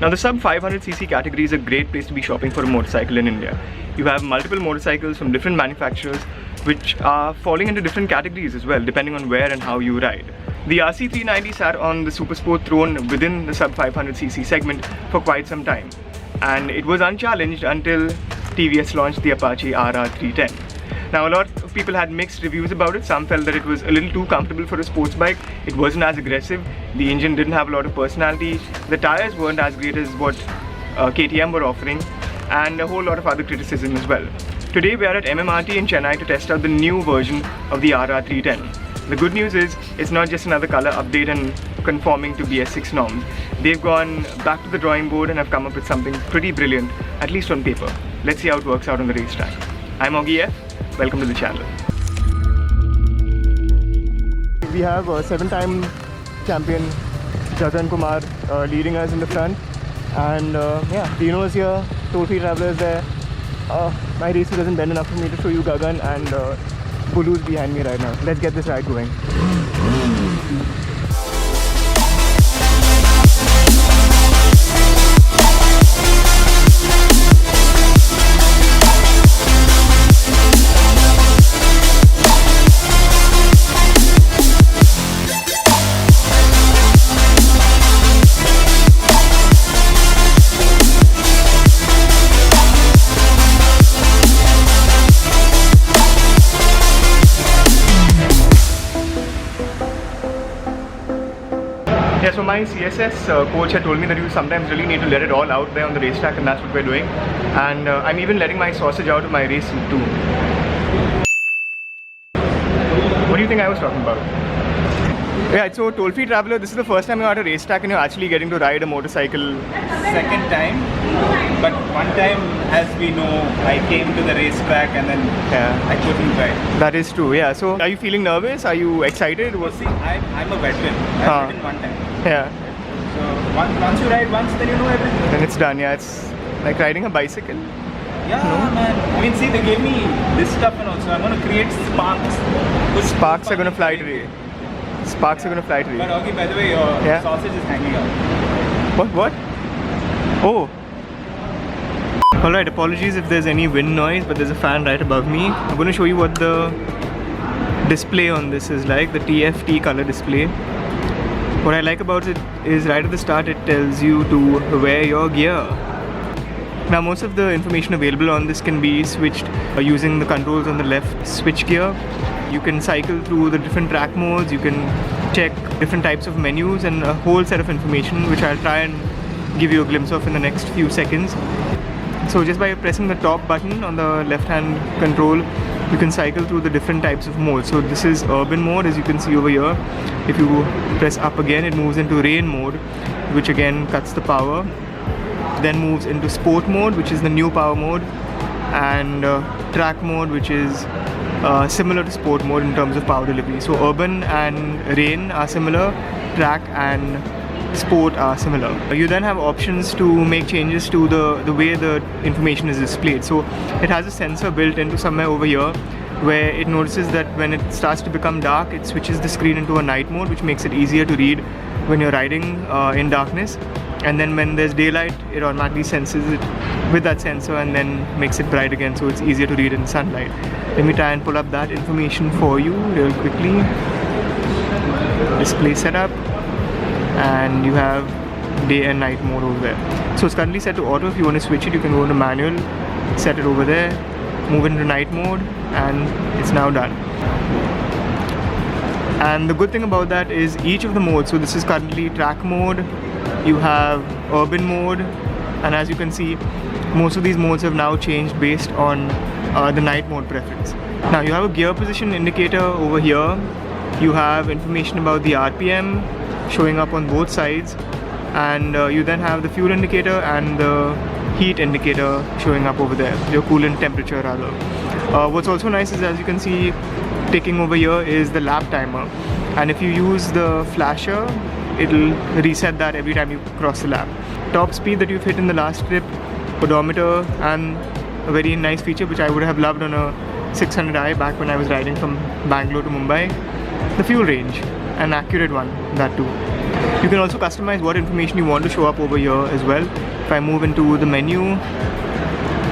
Now the sub 500cc category is a great place to be shopping for a motorcycle in India. You have multiple motorcycles from different manufacturers which are falling into different categories as well, depending on where and how you ride. The RC390 sat on the supersport throne within the sub 500cc segment for quite some time, and it was unchallenged until TVS launched the Apache RR310. Now a lot of people had mixed reviews about it. Some felt that it was a little too comfortable for a sports bike, it wasn't as aggressive, the engine didn't have a lot of personality, the tyres weren't as great as what KTM were offering, and a whole lot of other criticism as well. Today we are at MMRT in Chennai to test out the new version of the RR310. The good news is, it's not just another color update and conforming to BS6 norms. They've gone back to the drawing board and have come up with something pretty brilliant, at least on paper. Let's see how it works out on the racetrack. I'm Augie F. Welcome to the channel. We have a 7-time champion Jagan Kumar leading us in the front, and yeah, Dino is here, Toll-Free Traveler is there. My racer doesn't bend enough for me to show you Gagan, and Bulu's behind me right now. Let's get this ride going. Yeah, so my CSS coach had told me that you sometimes really need to let it all out there on the racetrack, and that's what we're doing. And I'm even letting my sausage out of my race suit too. What do you think I was talking about? Yeah, so Toll-Free Traveler, this is the first time you're at a racetrack and you're actually getting to ride a motorcycle. Second time, but one time, as we know, I came to the racetrack and then I couldn't ride. That is true, yeah. So are you feeling nervous? Are you excited? See, I'm a veteran. I've ridden one time. Yeah. So once you ride once, then you know everything. Then it's done, yeah. It's like riding a bicycle. Yeah, man. I mean, see, they gave me this stuff and also I'm going to create sparks. Sparks are going to fly today. Sparks are going to fly today. But okay, by the way, your sausage is hanging out. What? Oh. Alright, apologies if there's any wind noise, but there's a fan right above me. I'm going to show you what the display on this is like, the TFT color display. What I like about it is right at the start it tells you to wear your gear. Now most of the information available on this can be switched using the controls on the left switch gear. You can cycle through the different track modes, you can check different types of menus and a whole set of information which I'll try and give you a glimpse of in the next few seconds. So just by pressing the top button on the left hand control, you can cycle through the different types of modes. So this is urban mode, as you can see over here. If you press up again, it moves into rain mode, which again cuts the power. Then moves into sport mode, which is the new power mode, and track mode, which is similar to sport mode in terms of power delivery. So urban and rain are similar, track and sport are similar. You then have options to make changes to the way the information is displayed. So it has a sensor built into somewhere over here where it notices that when it starts to become dark, it switches the screen into a night mode, which makes it easier to read when you're riding in darkness. And then when there's daylight, it automatically senses it with that sensor and then makes it bright again, so it's easier to read in sunlight. Let me try and pull up that information for you real quickly. Display setup, and you have day and night mode over there. So it's currently set to auto. If you want to switch it, you can go into manual, set it over there, move into night mode, and it's now done. And the good thing about that is each of the modes, so this is currently track mode, you have urban mode, and as you can see, most of these modes have now changed based on the night mode preference. Now you have a gear position indicator over here, you have information about the RPM showing up on both sides, and you then have the fuel indicator and the heat indicator showing up over there, your coolant temperature rather. What's also nice is, as you can see ticking over here, is the lap timer, and if you use the flasher, it'll reset that every time you cross the lap. Top speed that you've hit in the last trip, odometer, and a very nice feature which I would have loved on a 600i back when I was riding from Bangalore to Mumbai, the fuel range, an accurate one, that too. You can also customize what information you want to show up over here as well. If I move into the menu,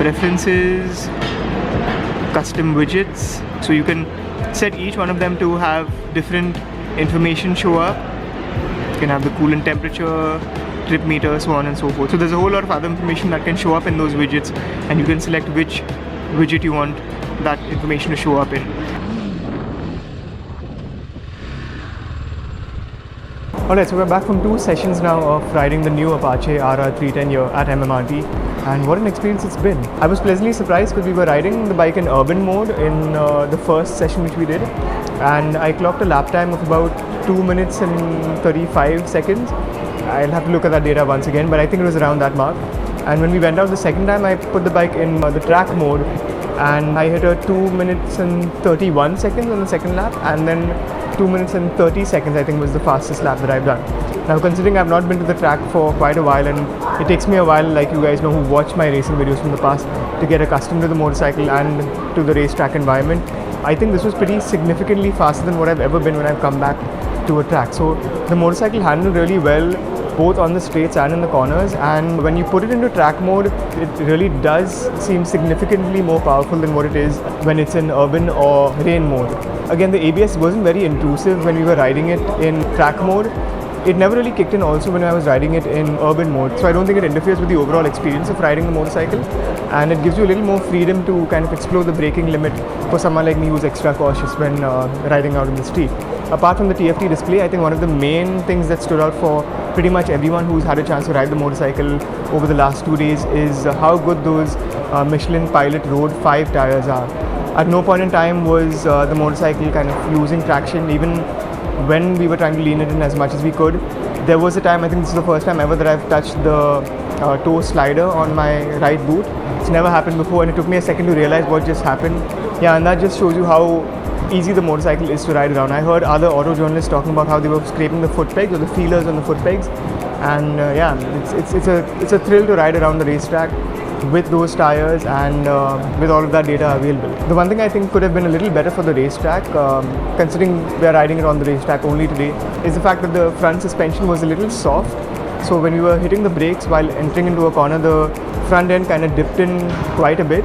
preferences, custom widgets, so you can set each one of them to have different information show up. You can have the coolant temperature, trip meter, so on and so forth. So there's a whole lot of other information that can show up in those widgets, and you can select which widget you want that information to show up in. Alright, so we're back from 2 sessions now of riding the new Apache RR310 here at MMRT, and what an experience it's been. I was pleasantly surprised because we were riding the bike in urban mode in the first session which we did, and I clocked a lap time of about 2 minutes and 35 seconds. I'll have to look at that data once again, but I think it was around that mark. And when we went out the second time, I put the bike in the track mode, and I hit a 2 minutes and 31 seconds on the second lap, and then 2 minutes and 30 seconds I think was the fastest lap that I've done. Now, considering I've not been to the track for quite a while, and it takes me a while, like you guys know who watch my racing videos from the past, to get accustomed to the motorcycle and to the racetrack environment, I think this was pretty significantly faster than what I've ever been when I've come back to a track. So the motorcycle handled really well both on the straights and in the corners, and when you put it into track mode, it really does seem significantly more powerful than what it is when it's in urban or rain mode. Again, the ABS wasn't very intrusive when we were riding it in track mode. It never really kicked in also when I was riding it in urban mode, so I don't think it interferes with the overall experience of riding the motorcycle, and it gives you a little more freedom to kind of explore the braking limit for someone like me who's extra cautious when riding out in the street. Apart from the TFT display, I think one of the main things that stood out for pretty much everyone who's had a chance to ride the motorcycle over the last 2 days is how good those Michelin Pilot Road 5 tyres are. At no point in time was the motorcycle kind of losing traction, even when we were trying to lean it in as much as we could. There was a time, I think this is the first time ever that I've touched the toe slider on my right boot. It's never happened before, and it took me a second to realize what just happened. Yeah, and that just shows you how easy the motorcycle is to ride around. I heard other auto journalists talking about how they were scraping the foot pegs or the feelers on the foot pegs, and yeah, it's a thrill to ride around the racetrack with those tires and with all of that data available. The one thing I think could have been a little better for the racetrack, considering we are riding it on the racetrack only today, is the fact that the front suspension was a little soft. So when we were hitting the brakes while entering into a corner, the front end kind of dipped in quite a bit.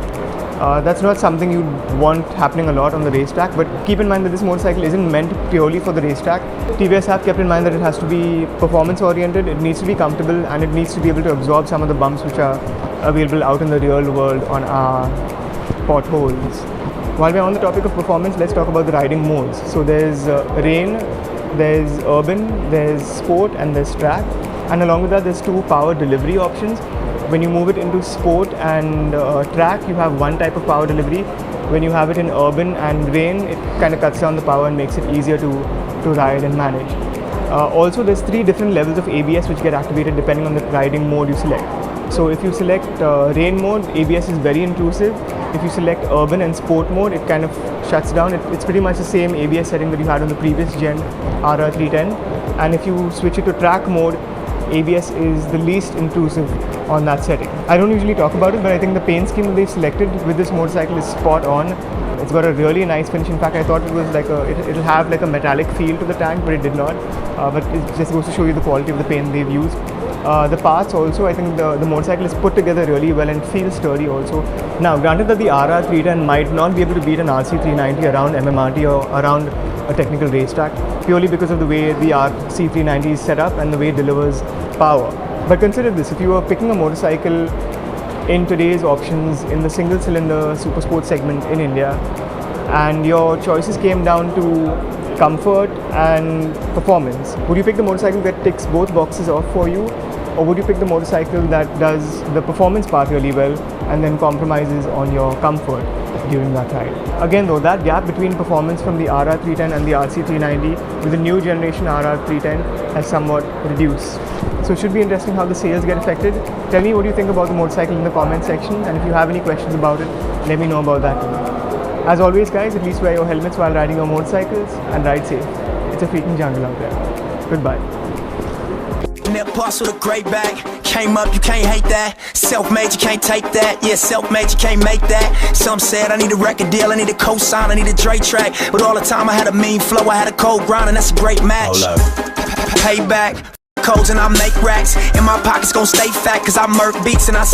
That's not something you'd want happening a lot on the racetrack, but keep in mind that this motorcycle isn't meant purely for the racetrack. TVS have kept in mind that it has to be performance oriented, it needs to be comfortable, and it needs to be able to absorb some of the bumps which are available out in the real world on our potholes. While we're on the topic of performance, let's talk about the riding modes. So there's rain, there's urban, there's sport, and there's track. And along with that, there's 2 power delivery options. When you move it into sport and track, you have one type of power delivery. When you have it in urban and rain, it kind of cuts down the power and makes it easier to ride and manage. Also, there's 3 different levels of ABS which get activated depending on the riding mode you select. So if you select rain mode, ABS is very intrusive. If you select urban and sport mode, it kind of shuts down. It's pretty much the same ABS setting that you had on the previous gen RR310. And if you switch it to track mode, ABS is the least intrusive on that setting. I don't usually talk about it, but I think the paint scheme that they've selected with this motorcycle is spot on. It's got a really nice finish. In fact, I thought it was like it'll have like a metallic feel to the tank, but it did not. But it just goes to show you the quality of the paint they've used. The parts also, I think the motorcycle is put together really well and feels sturdy also. Now, granted that the RR310 might not be able to beat an RC390 around MMRT or around a technical racetrack, purely because of the way the RC390 is set up and the way it delivers power. But consider this, if you were picking a motorcycle in today's options in the single cylinder supersport segment in India, and your choices came down to comfort and performance, would you pick the motorcycle that ticks both boxes off for you, or would you pick the motorcycle that does the performance part really well and then compromises on your comfort during that ride? Again though, that gap between performance from the RR310 and the RC390 with the new generation RR310 has somewhat reduced. So it should be interesting how the sales get affected. Tell me what you think about the motorcycle in the comment section, and if you have any questions about it, let me know about that too. As always guys, at least wear your helmets while riding your motorcycles and ride safe. It's a freaking jungle out there. Goodbye. Net boss with a great bag. Came up, you can't hate that. Self-made, you can't take that. Yeah, self-made, you can't make that. Some said I need a record deal, I need a co-sign, I need a Dre track. But all the time I had a mean flow, I had a cold grind, and that's a great match. Payback. codes and I make racks. And my pockets gon' stay fat, cause I murk beats and I slay